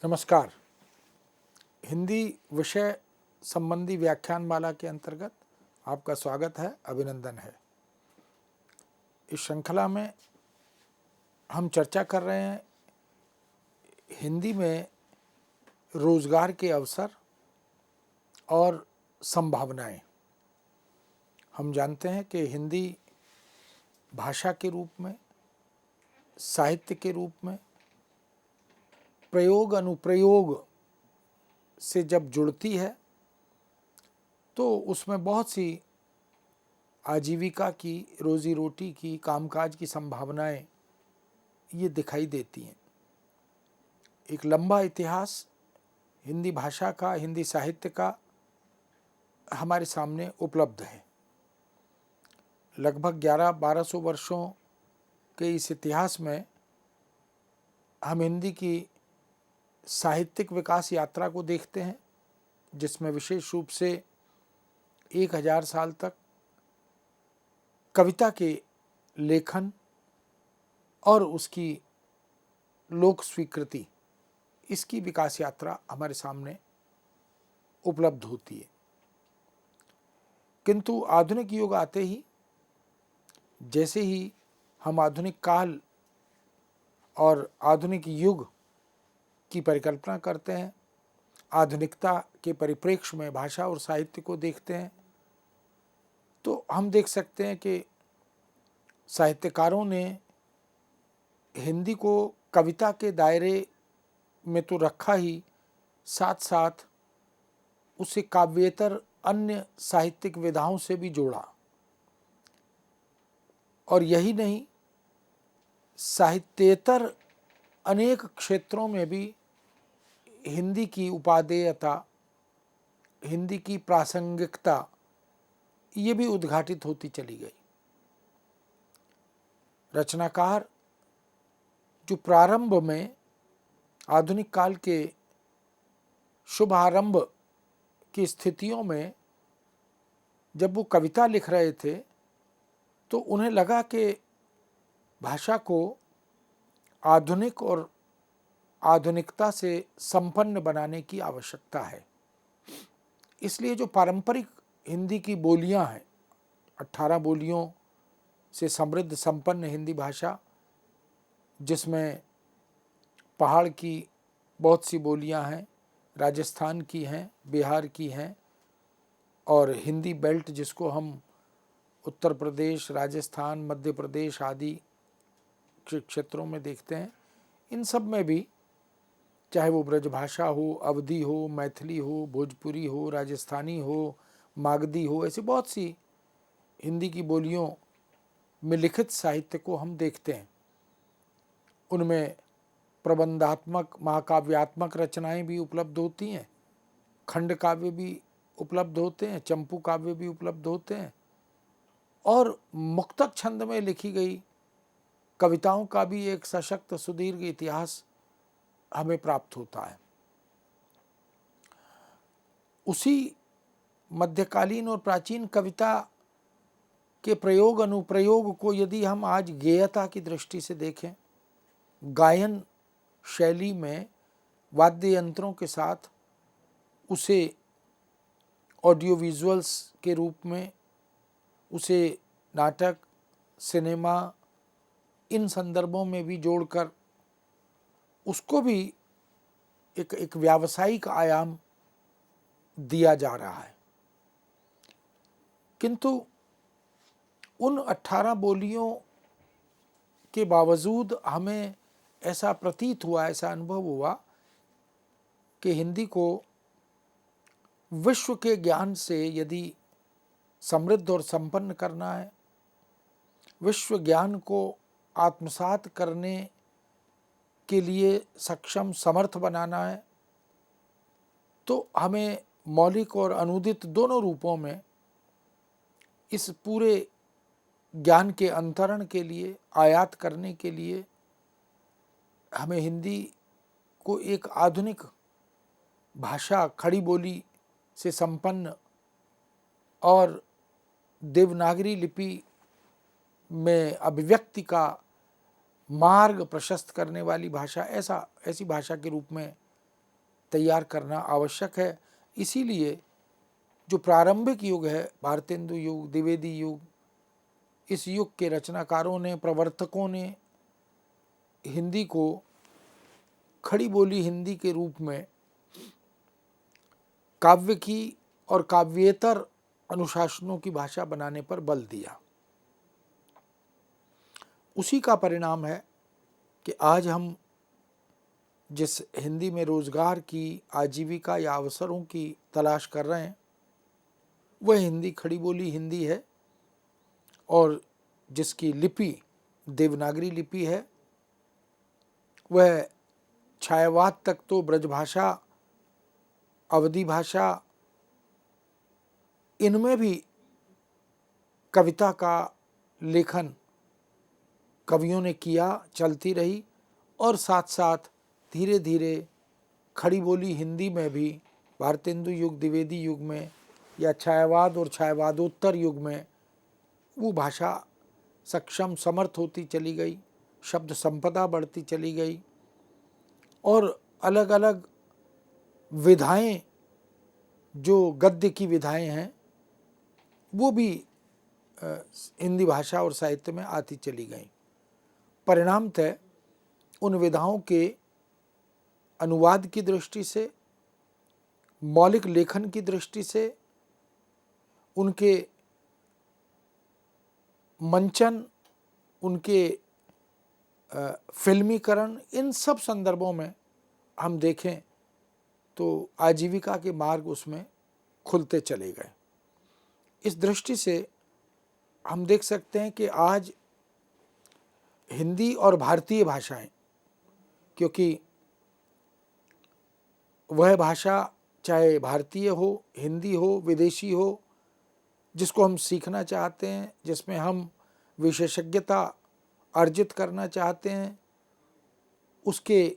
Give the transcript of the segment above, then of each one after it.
नमस्कार। हिंदी विषय संबंधी व्याख्यानमाला के अंतर्गत आपका स्वागत है, अभिनंदन है। इस श्रृंखला में हम चर्चा कर रहे हैं हिंदी में रोजगार के अवसर और संभावनाएं। हम जानते हैं कि हिंदी भाषा के रूप में, साहित्य के रूप में प्रयोग अनुप्रयोग से जब जुड़ती है तो उसमें बहुत सी आजीविका की, रोजी रोटी की, कामकाज की संभावनाएं ये दिखाई देती हैं। एक लंबा इतिहास हिंदी भाषा का, हिंदी साहित्य का हमारे सामने उपलब्ध है। लगभग 1100-1200 वर्षों के इस इतिहास में हम हिंदी की साहित्यिक विकास यात्रा को देखते हैं, जिसमें विशेष रूप से 1000 साल तक कविता के लेखन और उसकी लोक स्वीकृति, इसकी विकास यात्रा हमारे सामने उपलब्ध होती है। किंतु आधुनिक युग आते ही, जैसे ही हम आधुनिक काल और आधुनिक युग की परिकल्पना करते हैं, आधुनिकता के परिप्रेक्ष्य में भाषा और साहित्य को देखते हैं, तो हम देख सकते हैं कि साहित्यकारों ने हिंदी को कविता के दायरे में तो रखा ही, साथ साथ उसे काव्येतर अन्य साहित्यिक विधाओं से भी जोड़ा। और यही नहीं, साहित्येतर अनेक क्षेत्रों में भी हिंदी की उपादेयता, हिंदी की प्रासंगिकता ये भी उद्घाटित होती चली गई। रचनाकार जो प्रारंभ में आधुनिक काल के शुभारंभ की स्थितियों में जब वो कविता लिख रहे थे, तो उन्हें लगा कि भाषा को आधुनिक और आधुनिकता से संपन्न बनाने की आवश्यकता है। इसलिए जो पारंपरिक हिंदी की बोलियां हैं, 18 बोलियों से समृद्ध संपन्न हिंदी भाषा, जिसमें पहाड़ की बहुत सी बोलियां हैं, राजस्थान की हैं, बिहार की हैं, और हिंदी बेल्ट जिसको हम उत्तर प्रदेश, राजस्थान, मध्य प्रदेश आदि क्षेत्रों में देखते हैं, इन सब में भी चाहे वो ब्रजभाषा हो, अवधी हो, मैथिली हो, भोजपुरी हो, राजस्थानी हो, मागधी हो, ऐसी बहुत सी हिंदी की बोलियों में लिखित साहित्य को हम देखते हैं। उनमें प्रबंधात्मक, महाकाव्यात्मक रचनाएं भी उपलब्ध होती हैं, खंड काव्य भी उपलब्ध होते हैं, चंपू काव्य भी उपलब्ध होते हैं, और मुक्तक छंद में लिखी गई कविताओं का भी एक सशक्त सुदीर्घ इतिहास हमें प्राप्त होता है। उसी मध्यकालीन और प्राचीन कविता के प्रयोग अनुप्रयोग को यदि हम आज गेयता की दृष्टि से देखें, गायन शैली में वाद्य यंत्रों के साथ उसे ऑडियो विजुअल्स के रूप में, उसे नाटक, सिनेमा, इन संदर्भों में भी जोड़कर उसको भी एक व्यावसायिक आयाम दिया जा रहा है। किंतु उन 18 बोलियों के बावजूद हमें ऐसा प्रतीत हुआ, ऐसा अनुभव हुआ कि हिंदी को विश्व के ज्ञान से यदि समृद्ध और संपन्न करना है, विश्व ज्ञान को आत्मसात करने के लिए सक्षम, समर्थ बनाना है, तो हमें मौलिक और अनूदित दोनों रूपों में इस पूरे ज्ञान के अंतरण के लिए, आयात करने के लिए हमें हिंदी को एक आधुनिक भाषा, खड़ी बोली से संपन्न और देवनागरी लिपि में अभिव्यक्ति का मार्ग प्रशस्त करने वाली भाषा, ऐसी भाषा के रूप में तैयार करना आवश्यक है। इसीलिए जो प्रारंभिक युग है, भारतेंदु युग, द्विवेदी युग, इस युग के रचनाकारों ने, प्रवर्तकों ने हिंदी को खड़ी बोली हिंदी के रूप में काव्य की और काव्येतर अनुशासनों की भाषा बनाने पर बल दिया। उसी का परिणाम है कि आज हम जिस हिंदी में रोजगार की, आजीविका या अवसरों की तलाश कर रहे हैं, वह हिंदी खड़ी बोली हिंदी है और जिसकी लिपि देवनागरी लिपि है। वह छायावाद तक तो ब्रजभाषा, अवधी भाषा, इनमें भी कविता का लेखन कवियों ने किया, चलती रही और साथ साथ धीरे धीरे खड़ी बोली हिंदी में भी भारतेंदु युग, द्विवेदी युग में या छायावाद और छायावादोत्तर युग में वो भाषा सक्षम, समर्थ होती चली गई, शब्द संपदा बढ़ती चली गई और अलग अलग विधाएं, जो गद्य की विधाएं हैं, वो भी हिंदी भाषा और साहित्य में आती चली गई। परिणामतः उन विधाओं के अनुवाद की दृष्टि से, मौलिक लेखन की दृष्टि से, उनके मंचन, उनके फिल्मीकरण, इन सब संदर्भों में हम देखें तो आजीविका के मार्ग उसमें खुलते चले गए। इस दृष्टि से हम देख सकते हैं कि आज हिंदी और भारतीय भाषाएं, क्योंकि वह भाषा चाहे भारतीय हो, हिंदी हो, विदेशी हो, जिसको हम सीखना चाहते हैं, जिसमें हम विशेषज्ञता अर्जित करना चाहते हैं, उसके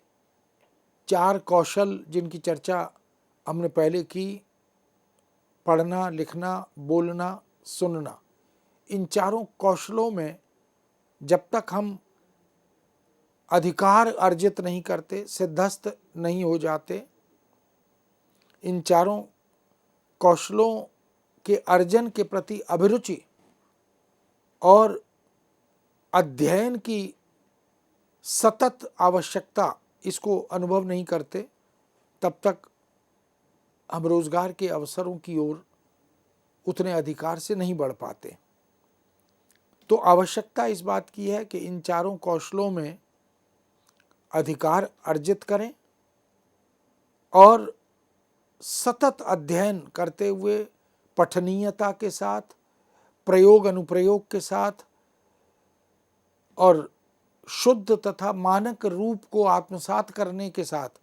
4 कौशल जिनकी चर्चा हमने पहले की, पढ़ना, लिखना, बोलना, सुनना, इन चारों कौशलों में जब तक हम अधिकार अर्जित नहीं करते, सिद्धस्थ नहीं हो जाते, इन चारों कौशलों के अर्जन के प्रति अभिरुचि और अध्ययन की सतत आवश्यकता इसको अनुभव नहीं करते, तब तक हम रोजगार के अवसरों की ओर उतने अधिकार से नहीं बढ़ पाते। तो आवश्यकता इस बात की है कि इन चारों कौशलों में अधिकार अर्जित करें और सतत अध्ययन करते हुए, पठनीयता के साथ, प्रयोग अनुप्रयोग के साथ और शुद्ध तथा मानक रूप को आत्मसात करने के साथ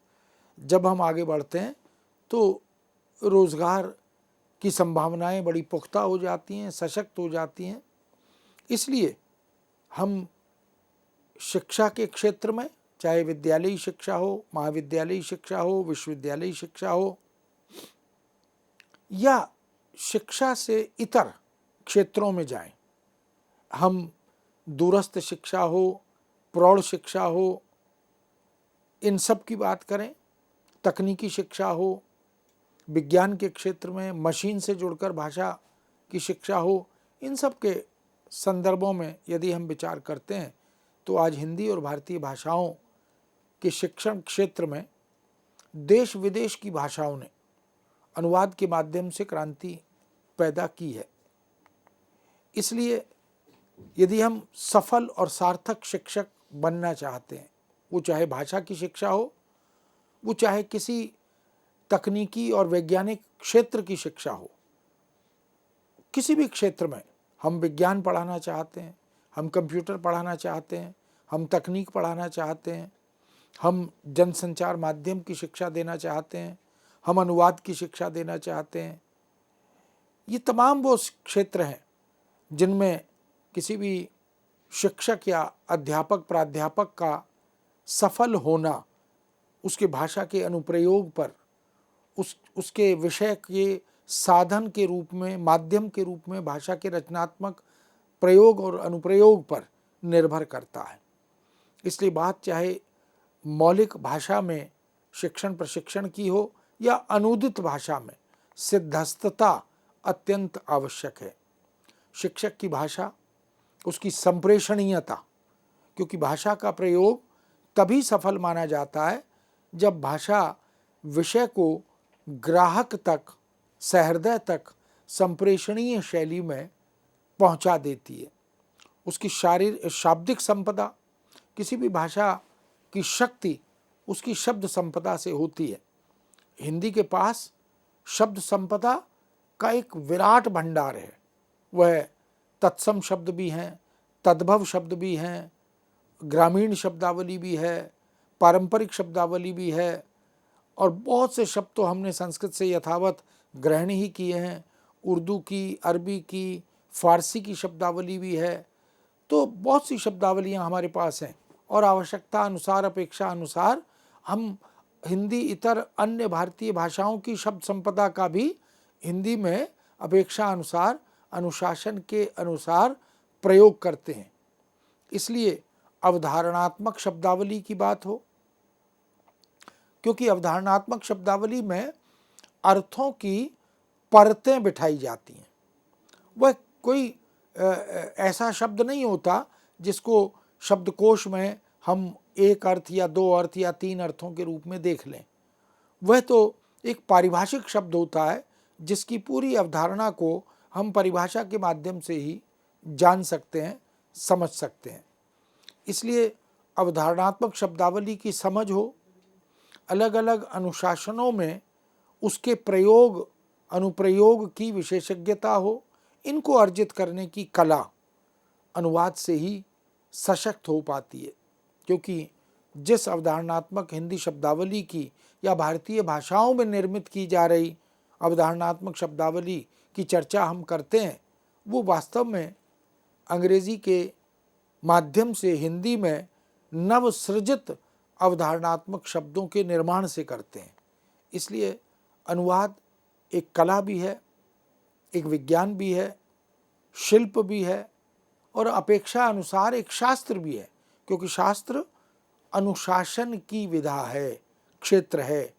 जब हम आगे बढ़ते हैं तो रोजगार की संभावनाएं बड़ी पुख्ता हो जाती हैं, सशक्त हो जाती हैं। इसलिए हम शिक्षा के क्षेत्र में, चाहे विद्यालयी शिक्षा हो, महाविद्यालयी शिक्षा हो, विश्वविद्यालयी शिक्षा हो या शिक्षा से इतर क्षेत्रों में जाएं, हम दूरस्थ शिक्षा हो, प्रौढ़ शिक्षा हो, इन सब की बात करें, तकनीकी शिक्षा हो, विज्ञान के क्षेत्र में मशीन से जुड़कर भाषा की शिक्षा हो, इन सब के संदर्भों में यदि हम विचार करते हैं तो आज हिंदी और भारतीय भाषाओं के शिक्षण क्षेत्र में देश विदेश की भाषाओं ने अनुवाद के माध्यम से क्रांति पैदा की है। इसलिए यदि हम सफल और सार्थक शिक्षक बनना चाहते हैं, वो चाहे भाषा की शिक्षा हो, वो चाहे किसी तकनीकी और वैज्ञानिक क्षेत्र की शिक्षा हो, किसी भी क्षेत्र में हम विज्ञान पढ़ाना चाहते हैं, हम कंप्यूटर पढ़ाना चाहते हैं, हम तकनीक पढ़ाना चाहते हैं, हम जनसंचार माध्यम की शिक्षा देना चाहते हैं, हम अनुवाद की शिक्षा देना चाहते हैं, ये तमाम वो क्षेत्र हैं जिनमें किसी भी शिक्षक या अध्यापक, प्राध्यापक का सफल होना उसके भाषा के अनुप्रयोग पर, उसके विषय के साधन के रूप में, माध्यम के रूप में भाषा के रचनात्मक प्रयोग और अनुप्रयोग पर निर्भर करता है। इसलिए बात चाहे मौलिक भाषा में शिक्षण प्रशिक्षण की हो या अनूदित भाषा में, सिद्धस्तता अत्यंत आवश्यक है। शिक्षक की भाषा, उसकी संप्रेषणीयता, क्योंकि भाषा का प्रयोग तभी सफल माना जाता है जब भाषा विषय को ग्राहक तक, सहृदय तक संप्रेषणीय शैली में पहुंचा देती है। उसकी शाब्दिक संपदा, किसी भी भाषा की शक्ति उसकी शब्द संपदा से होती है। हिंदी के पास शब्द संपदा का एक विराट भंडार है। वह तत्सम शब्द भी हैं, तद्भव शब्द भी हैं, ग्रामीण शब्दावली भी है, पारंपरिक शब्दावली भी है, और बहुत से शब्द तो हमने संस्कृत से यथावत ग्रहण ही किए हैं। उर्दू की, अरबी की, फारसी की शब्दावली भी है। तो बहुत सी शब्दावलियाँ हमारे पास हैं और आवश्यकता अनुसार, अपेक्षा अनुसार हम हिंदी इतर अन्य भारतीय भाषाओं की शब्द संपदा का भी हिंदी में अपेक्षा अनुसार, अनुशासन के अनुसार प्रयोग करते हैं। इसलिए अवधारणात्मक शब्दावली की बात हो, क्योंकि अवधारणात्मक शब्दावली में अर्थों की परतें बिठाई जाती हैं। वह कोई ऐसा शब्द नहीं होता जिसको शब्दकोश में हम एक अर्थ या दो अर्थ या तीन अर्थों के रूप में देख लें। वह तो एक पारिभाषिक शब्द होता है जिसकी पूरी अवधारणा को हम परिभाषा के माध्यम से ही जान सकते हैं, समझ सकते हैं। इसलिए अवधारणात्मक शब्दावली की समझ हो, अलग अलग अनुशासनों में उसके प्रयोग अनुप्रयोग की विशेषज्ञता हो, इनको अर्जित करने की कला अनुवाद से ही सशक्त हो पाती है। क्योंकि जिस अवधारणात्मक हिंदी शब्दावली की या भारतीय भाषाओं में निर्मित की जा रही अवधारणात्मक शब्दावली की चर्चा हम करते हैं, वो वास्तव में अंग्रेजी के माध्यम से हिंदी में नवसृजित अवधारणात्मक शब्दों के निर्माण से करते हैं। इसलिए अनुवाद एक कला भी है, एक विज्ञान भी है, शिल्प भी है और अपेक्षा अनुसार एक शास्त्र भी है। क्योंकि शास्त्र अनुशासन की विधा है, क्षेत्र है।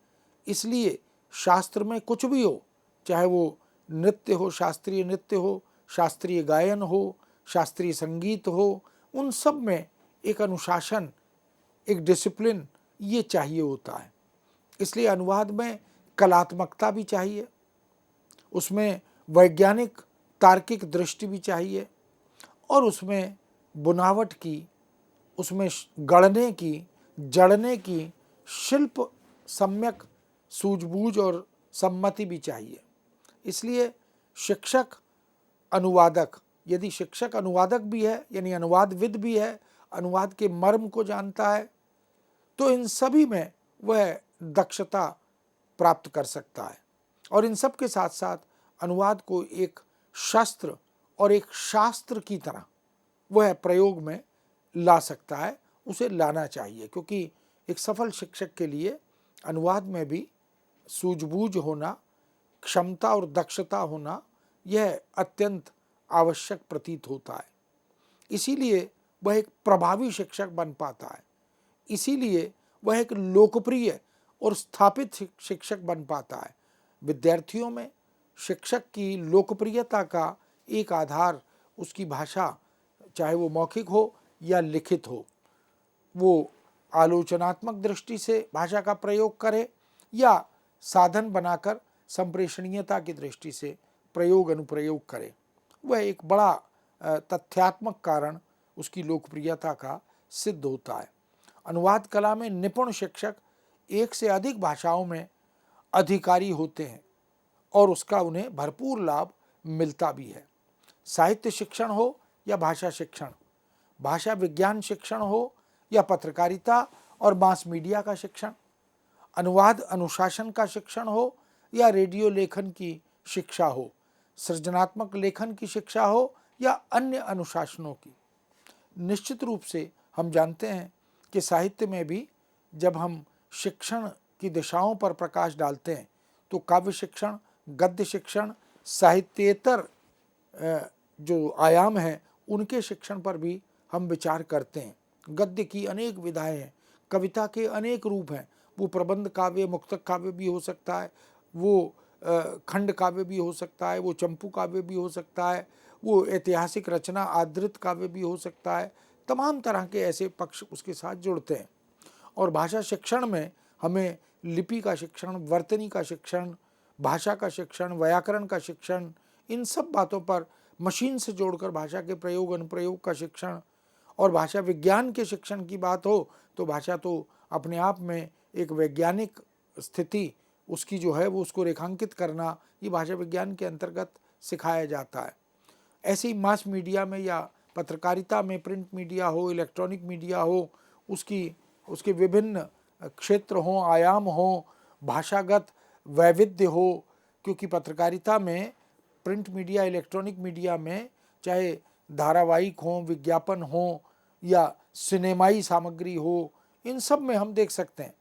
इसलिए शास्त्र में कुछ भी हो, चाहे वो नृत्य हो, शास्त्रीय नृत्य हो, शास्त्रीय गायन हो, शास्त्रीय संगीत हो, उन सब में एक अनुशासन, एक डिसिप्लिन ये चाहिए होता है। इसलिए अनुवाद में कलात्मकता भी चाहिए, उसमें वैज्ञानिक तार्किक दृष्टि भी चाहिए और उसमें बुनावट की, उसमें गढ़ने की, जड़ने की शिल्प सम्यक सूझबूझ और सम्मति भी चाहिए। इसलिए शिक्षक अनुवादक, यदि शिक्षक अनुवादक भी है यानी अनुवादविद भी है, अनुवाद के मर्म को जानता है, तो इन सभी में वह दक्षता प्राप्त कर सकता है। और इन सब के साथ साथ अनुवाद को एक शस्त्र और एक शास्त्र की तरह वह प्रयोग में ला सकता है, उसे लाना चाहिए। क्योंकि एक सफल शिक्षक के लिए अनुवाद में भी सूझबूझ होना, क्षमता और दक्षता होना, यह अत्यंत आवश्यक प्रतीत होता है। इसीलिए वह एक प्रभावी शिक्षक बन पाता है, इसीलिए वह एक लोकप्रिय और स्थापित शिक्षक बन पाता है। विद्यार्थियों में शिक्षक की लोकप्रियता का एक आधार उसकी भाषा, चाहे वो मौखिक हो या लिखित हो, वो आलोचनात्मक दृष्टि से भाषा का प्रयोग करे या साधन बनाकर संप्रेषणीयता की दृष्टि से प्रयोग अनुप्रयोग करे, वह एक बड़ा तथ्यात्मक कारण उसकी लोकप्रियता का सिद्ध होता है। अनुवाद कला में निपुण शिक्षक एक से अधिक भाषाओं में अधिकारी होते हैं और उसका उन्हें भरपूर लाभ मिलता भी है। साहित्य शिक्षण हो या भाषा शिक्षण, भाषा विज्ञान शिक्षण हो या पत्रकारिता और मास मीडिया का शिक्षण, अनुवाद अनुशासन का शिक्षण हो या रेडियो लेखन की शिक्षा हो, सृजनात्मक लेखन की शिक्षा हो या अन्य अनुशासनों की। निश्चित रूप से हम जानते हैं कि साहित्य में भी जब हम शिक्षण की दिशाओं पर प्रकाश डालते हैं तो काव्य शिक्षण, गद्य शिक्षण, साहित्येतर जो आयाम हैं उनके शिक्षण पर भी हम विचार करते हैं। गद्य की अनेक विधाएं हैं, कविता के अनेक रूप हैं, वो प्रबंध काव्य मुक्तक काव्य भी हो सकता है, वो खंड काव्य भी हो सकता है, वो चंपू काव्य भी हो सकता है, वो ऐतिहासिक रचना आदृत काव्य भी हो सकता है। तमाम तरह के ऐसे पक्ष उसके साथ जुड़ते हैं। और भाषा शिक्षण में हमें लिपि का शिक्षण, वर्तनी का शिक्षण, भाषा का शिक्षण, व्याकरण का शिक्षण, इन सब बातों पर मशीन से जोड़कर भाषा के प्रयोग अनुप्रयोग का शिक्षण, और भाषा विज्ञान के शिक्षण की बात हो तो भाषा तो अपने आप में एक वैज्ञानिक स्थिति उसकी जो है वो उसको रेखांकित करना, ये भाषा विज्ञान के अंतर्गत सिखाया जाता है। ऐसे ही मास मीडिया में या पत्रकारिता में, प्रिंट मीडिया हो, इलेक्ट्रॉनिक मीडिया हो, उसके विभिन्न क्षेत्र हों, आयाम हों, भाषागत वैविध्य हो, क्योंकि पत्रकारिता में, प्रिंट मीडिया, इलेक्ट्रॉनिक मीडिया में चाहे धारावाहिक हों, विज्ञापन हों या सिनेमाई सामग्री हो, इन सब में हम देख सकते हैं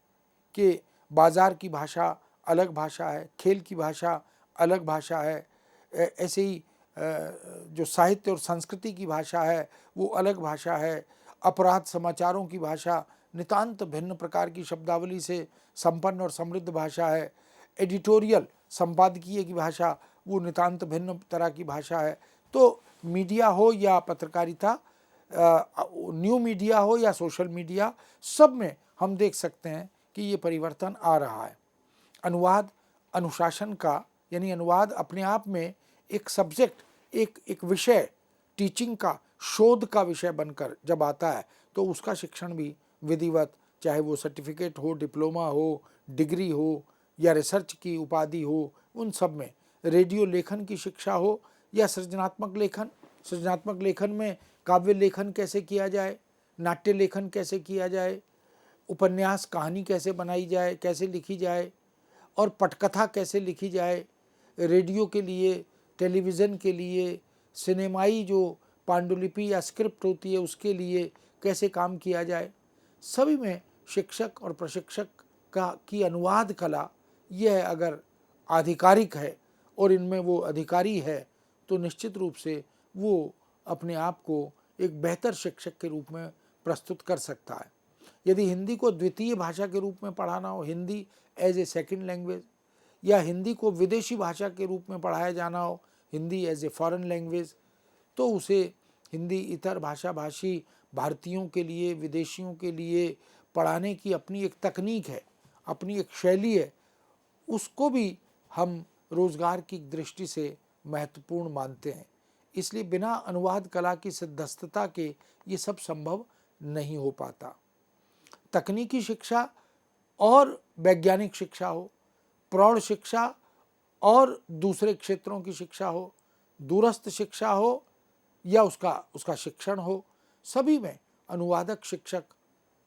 कि बाज़ार की भाषा अलग भाषा है, खेल की भाषा अलग भाषा है, ऐसे ही जो साहित्य और संस्कृति की भाषा है वो अलग भाषा है, अपराध समाचारों की भाषा नितांत भिन्न प्रकार की शब्दावली से संपन्न और समृद्ध भाषा है, एडिटोरियल संपादकीय की भाषा वो नितांत भिन्न तरह की भाषा है। तो मीडिया हो या पत्रकारिता, न्यू मीडिया हो या सोशल मीडिया, सब में हम देख सकते हैं कि ये परिवर्तन आ रहा है। अनुवाद अनुशासन का, यानी अनुवाद अपने आप में एक सब्जेक्ट, एक विषय, टीचिंग का, शोध का विषय बनकर जब आता है तो उसका शिक्षण भी विधिवत, चाहे वो सर्टिफिकेट हो, डिप्लोमा हो, डिग्री हो या रिसर्च की उपाधि हो, उन सब में, रेडियो लेखन की शिक्षा हो या सृजनात्मक लेखन, सृजनात्मक लेखन में काव्य लेखन कैसे किया जाए, नाट्य लेखन कैसे किया जाए, उपन्यास कहानी कैसे बनाई जाए, कैसे लिखी जाए, और पटकथा कैसे लिखी जाए, रेडियो के लिए, टेलीविज़न के लिए, सिनेमाई जो पांडुलिपि या स्क्रिप्ट होती है उसके लिए कैसे काम किया जाए, सभी में शिक्षक और प्रशिक्षक की अनुवाद कला, यह अगर आधिकारिक है और इनमें वो अधिकारी है तो निश्चित रूप से वो अपने आप को एक बेहतर शिक्षक के रूप में प्रस्तुत कर सकता है। यदि हिंदी को द्वितीय भाषा के रूप में पढ़ाना हो, Hindi as a second language, या हिंदी को विदेशी भाषा के रूप में पढ़ाया जाना हो, Hindi as a foreign language, तो उसे हिंदी इतर भाषा भाषी भारतीयों के लिए, विदेशियों के लिए पढ़ाने की अपनी एक तकनीक है, अपनी एक शैली है, उसको भी हम रोज़गार की दृष्टि से महत्वपूर्ण मानते हैं। इसलिए बिना अनुवाद कला की सिद्धस्तता के ये सब संभव नहीं हो पाता। तकनीकी शिक्षा और वैज्ञानिक शिक्षा हो, प्रौढ़ शिक्षा और दूसरे क्षेत्रों की शिक्षा हो, दूरस्थ शिक्षा हो या उसका शिक्षण हो, सभी में अनुवादक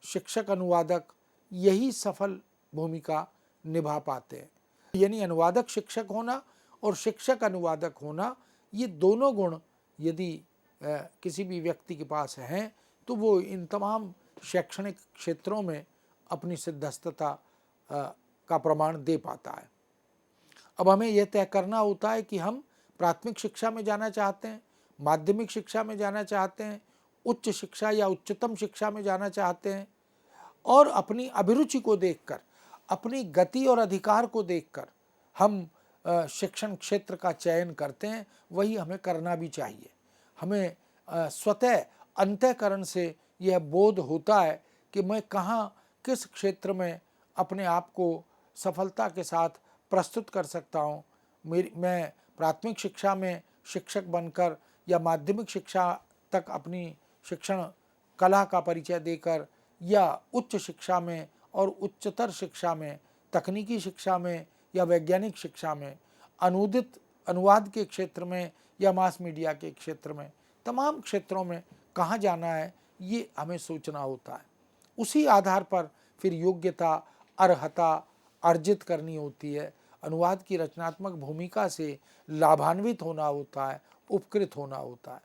शिक्षक अनुवादक यही सफल भूमिका निभा पाते हैं। यानी अनुवादक शिक्षक होना और शिक्षक अनुवादक होना, ये दोनों गुण यदि किसी भी व्यक्ति के पास हैं तो वो इन तमाम शैक्षणिक क्षेत्रों में अपनी सिद्धस्तता का प्रमाण दे पाता है। अब हमें यह तय करना होता है कि हम प्राथमिक शिक्षा में जाना चाहते हैं, माध्यमिक शिक्षा में जाना चाहते हैं, उच्च शिक्षा या उच्चतम शिक्षा में जाना चाहते हैं, और अपनी अभिरुचि को देखकर, अपनी गति और अधिकार को देखकर हम शिक्षण क्षेत्र का चयन करते हैं। वही हमें करना भी चाहिए। हमें स्वतः अंतःकरण से यह बोध होता है कि मैं कहाँ, किस क्षेत्र में अपने आप को सफलता के साथ प्रस्तुत कर सकता हूँ। मैं प्राथमिक शिक्षा में शिक्षक बनकर या माध्यमिक शिक्षा तक अपनी शिक्षण कला का परिचय देकर, या उच्च शिक्षा में और उच्चतर शिक्षा में, तकनीकी शिक्षा में या वैज्ञानिक शिक्षा में, अनुवाद के क्षेत्र में या मास मीडिया के क्षेत्र में, तमाम क्षेत्रों में कहाँ जाना है ये हमें सोचना होता है। उसी आधार पर फिर योग्यता, अर्हता अर्जित करनी होती है। अनुवाद की रचनात्मक भूमिका से लाभान्वित होना होता है, उपकृत होना होता है।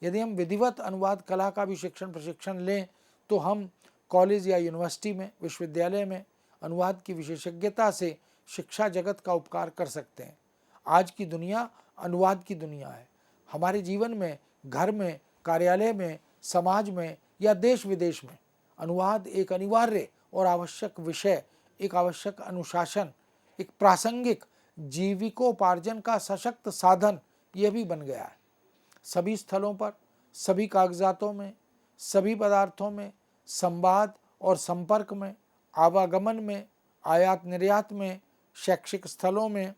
यदि हम विधिवत अनुवाद कला का भी प्रशिक्षण लें तो हम कॉलेज या यूनिवर्सिटी में, विश्वविद्यालय में अनुवाद की विशेषज्ञता से शिक्षा जगत का उपकार कर सकते हैं। आज की दुनिया अनुवाद की दुनिया है। हमारे जीवन में, घर में, कार्यालय में, समाज में या देश विदेश में अनुवाद एक अनिवार्य और आवश्यक विषय एक आवश्यक अनुशासन, एक प्रासंगिक जीविकोपार्जन का सशक्त साधन यह भी बन गया है। सभी स्थलों पर, सभी कागजातों में, सभी पदार्थों में, संवाद और संपर्क में, आवागमन में, आयात निर्यात में, शैक्षिक स्थलों में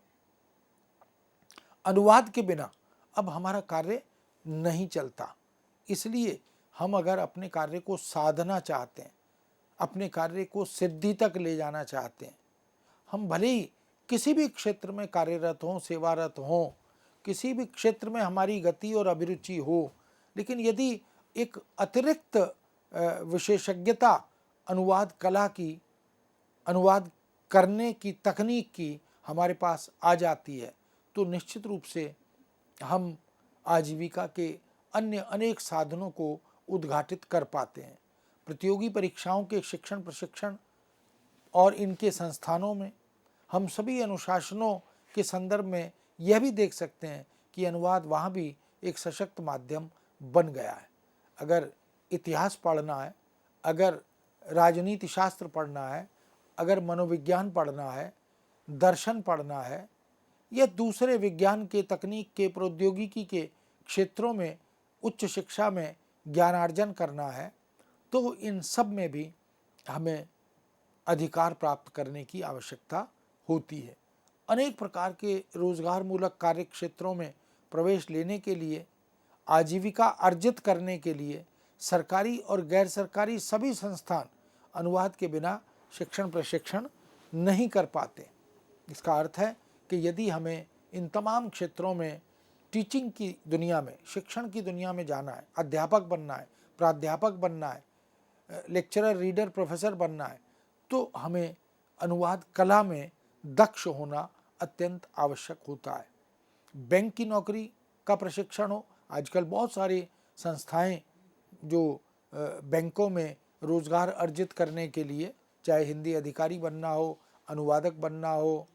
अनुवाद के बिना अब हमारा कार्य नहीं चलता। इसलिए हम अगर अपने कार्य को साधना चाहते हैं, अपने कार्य को सिद्धि तक ले जाना चाहते हैं, हम भले ही किसी भी क्षेत्र में कार्यरत हों, सेवारत हों, किसी भी क्षेत्र में हमारी गति और अभिरुचि हो, लेकिन यदि एक अतिरिक्त विशेषज्ञता अनुवाद कला की, अनुवाद करने की तकनीक की हमारे पास आ जाती है, तो निश्चित रूप से हम आजीविका के अन्य अनेक साधनों को उद्घाटित कर पाते हैं। प्रतियोगी परीक्षाओं के शिक्षण प्रशिक्षण और इनके संस्थानों में हम सभी अनुशासनों के संदर्भ में यह भी देख सकते हैं कि अनुवाद वहाँ भी एक सशक्त माध्यम बन गया है। अगर इतिहास पढ़ना है, अगर राजनीति शास्त्र पढ़ना है, अगर मनोविज्ञान पढ़ना है, दर्शन पढ़ना है, या दूसरे विज्ञान के, तकनीक के, प्रौद्योगिकी के क्षेत्रों में उच्च शिक्षा में ज्ञानार्जन करना है, तो इन सब में भी हमें अधिकार प्राप्त करने की आवश्यकता होती है। अनेक प्रकार के रोजगार मूलक कार्य क्षेत्रों में प्रवेश लेने के लिए, आजीविका अर्जित करने के लिए सरकारी और गैर सरकारी सभी संस्थान अनुवाद के बिना शिक्षण प्रशिक्षण नहीं कर पाते। इसका अर्थ है कि यदि हमें इन तमाम क्षेत्रों में टीचिंग की दुनिया में, शिक्षण की दुनिया में जाना है, अध्यापक बनना है, प्राध्यापक बनना है, लेक्चरर, रीडर, प्रोफेसर बनना है, तो हमें अनुवाद कला में दक्ष होना अत्यंत आवश्यक होता है। बैंक की नौकरी का प्रशिक्षण हो, आजकल बहुत सारी संस्थाएं जो बैंकों में रोजगार अर्जित करने के लिए, चाहे हिंदी अधिकारी बनना हो, अनुवादक बनना हो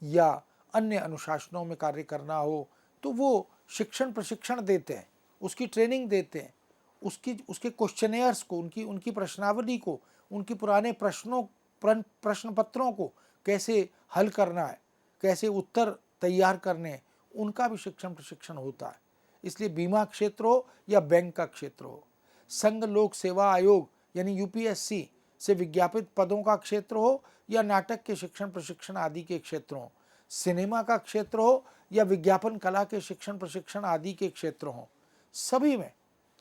या अन्य अनुशासनों में कार्य करना हो, तो वो शिक्षण प्रशिक्षण देते हैं, उसकी ट्रेनिंग देते हैं, उसके क्वेश्चनेयर्स को, उनकी प्रश्नावली को, उनके पुराने प्रश्न पत्रों को कैसे हल करना है, कैसे उत्तर तैयार करने हैं, उनका भी शिक्षण प्रशिक्षण होता है। इसलिए बीमा क्षेत्र हो या बैंक का क्षेत्र हो, संघ लोक सेवा आयोग यानी यूपीएससी से विज्ञापित पदों का क्षेत्र हो या नाटक के शिक्षण प्रशिक्षण आदि के क्षेत्र हो, सिनेमा का क्षेत्र हो या विज्ञापन कला के शिक्षण प्रशिक्षण आदि के क्षेत्र हो, सभी में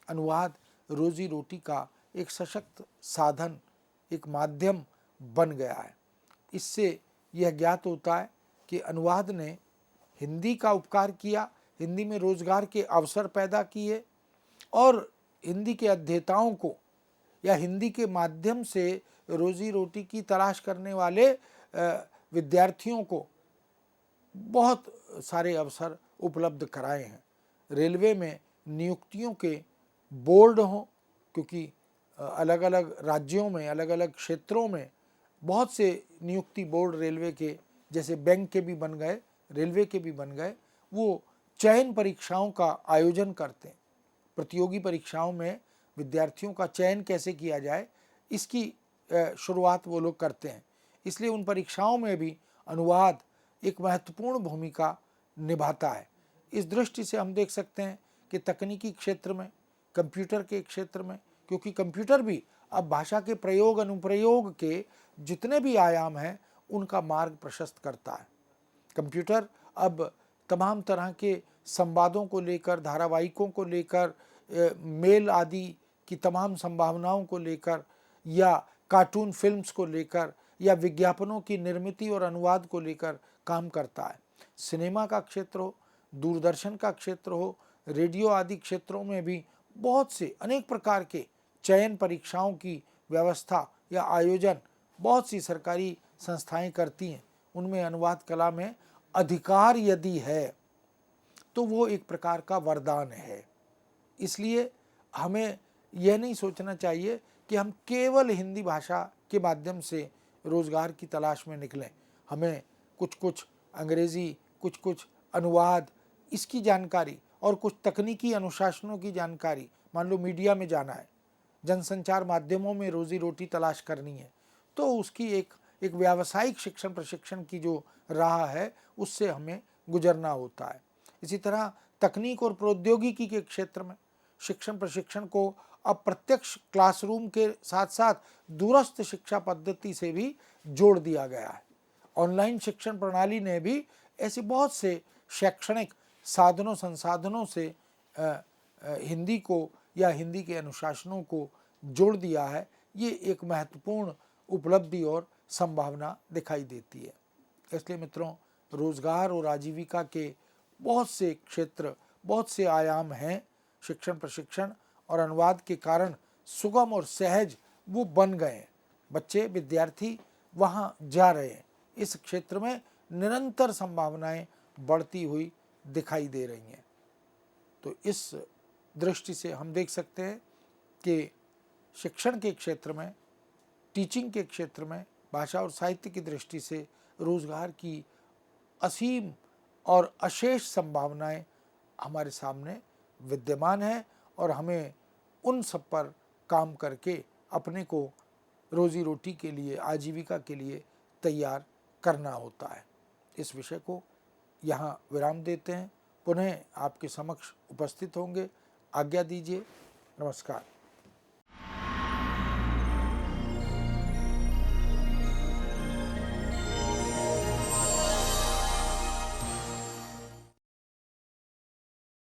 अनुवाद रोजी रोटी का एक सशक्त साधन, एक माध्यम बन गया है। इससे यह ज्ञात होता है कि अनुवाद ने हिंदी का उपकार किया, हिंदी में रोजगार के अवसर पैदा किए और हिंदी के अध्येताओं को या हिंदी के माध्यम से रोजी रोटी की तलाश करने वाले विद्यार्थियों को बहुत सारे अवसर उपलब्ध कराए हैं। रेलवे में नियुक्तियों के बोर्ड हों, क्योंकि अलग अलग राज्यों में, अलग अलग क्षेत्रों में बहुत से नियुक्ति बोर्ड रेलवे के, जैसे बैंक के भी बन गए, रेलवे के भी बन गए, वो चयन परीक्षाओं का आयोजन करते हैं। प्रतियोगी परीक्षाओं में विद्यार्थियों का चयन कैसे किया जाए, इसकी शुरुआत वो लोग करते हैं। इसलिए उन परीक्षाओं में भी अनुवाद एक महत्वपूर्ण भूमिका निभाता है। इस दृष्टि से हम देख सकते हैं कि तकनीकी क्षेत्र में, कंप्यूटर के क्षेत्र में, क्योंकि कंप्यूटर भी अब भाषा के प्रयोग अनुप्रयोग के जितने भी आयाम हैं उनका मार्ग प्रशस्त करता है। कंप्यूटर अब तमाम तरह के संवादों को लेकर, धारावाहिकों को लेकर, मेल आदि की तमाम संभावनाओं को लेकर, या कार्टून फिल्म्स को लेकर, या विज्ञापनों की निर्मित और अनुवाद को लेकर काम करता है। सिनेमा का क्षेत्र हो, दूरदर्शन का क्षेत्र हो, रेडियो आदि क्षेत्रों में भी बहुत से अनेक प्रकार के चयन परीक्षाओं की व्यवस्था या आयोजन बहुत सी सरकारी संस्थाएं करती हैं। उनमें अनुवाद कला में अधिकार यदि है तो वो एक प्रकार का वरदान है। इसलिए हमें यह नहीं सोचना चाहिए कि हम केवल हिंदी भाषा के माध्यम से रोजगार की तलाश में निकलें। हमें कुछ कुछ अंग्रेजी, कुछ कुछ अनुवाद, इसकी जानकारी और कुछ तकनीकी अनुशासनों की जानकारी, मान लो मीडिया में जाना है, जनसंचार माध्यमों में रोजी रोटी तलाश करनी है, तो उसकी एक एक व्यावसायिक शिक्षण प्रशिक्षण की जो राह है उससे हमें गुजरना होता है। इसी तरह तकनीक और प्रौद्योगिकी के क्षेत्र में शिक्षण प्रशिक्षण को अब प्रत्यक्ष क्लासरूम के साथ साथ दूरस्थ शिक्षा पद्धति से भी जोड़ दिया गया है। ऑनलाइन शिक्षण प्रणाली ने भी ऐसे बहुत से शैक्षणिक साधनों संसाधनों से हिंदी को या हिंदी के अनुशासनों को जोड़ दिया है। ये एक महत्वपूर्ण उपलब्धि और संभावना दिखाई देती है। इसलिए मित्रों, रोजगार और आजीविका के बहुत से क्षेत्र, बहुत से आयाम हैं। शिक्षण प्रशिक्षण और अनुवाद के कारण सुगम और सहज वो बन गए हैं। बच्चे, विद्यार्थी वहाँ जा रहे हैं। इस क्षेत्र में निरंतर संभावनाएं बढ़ती हुई दिखाई दे रही हैं। तो इस दृष्टि से हम देख सकते हैं कि शिक्षण के क्षेत्र में, टीचिंग के क्षेत्र में, भाषा और साहित्य की दृष्टि से रोजगार की असीम और अशेष संभावनाएं हमारे सामने विद्यमान है और हमें उन सब पर काम करके अपने को रोजी रोटी के लिए, आजीविका के लिए तैयार करना होता है। इस विषय को यहाँ विराम देते हैं। पुनः आपके समक्ष उपस्थित होंगे। आज्ञा दीजिए। नमस्कार।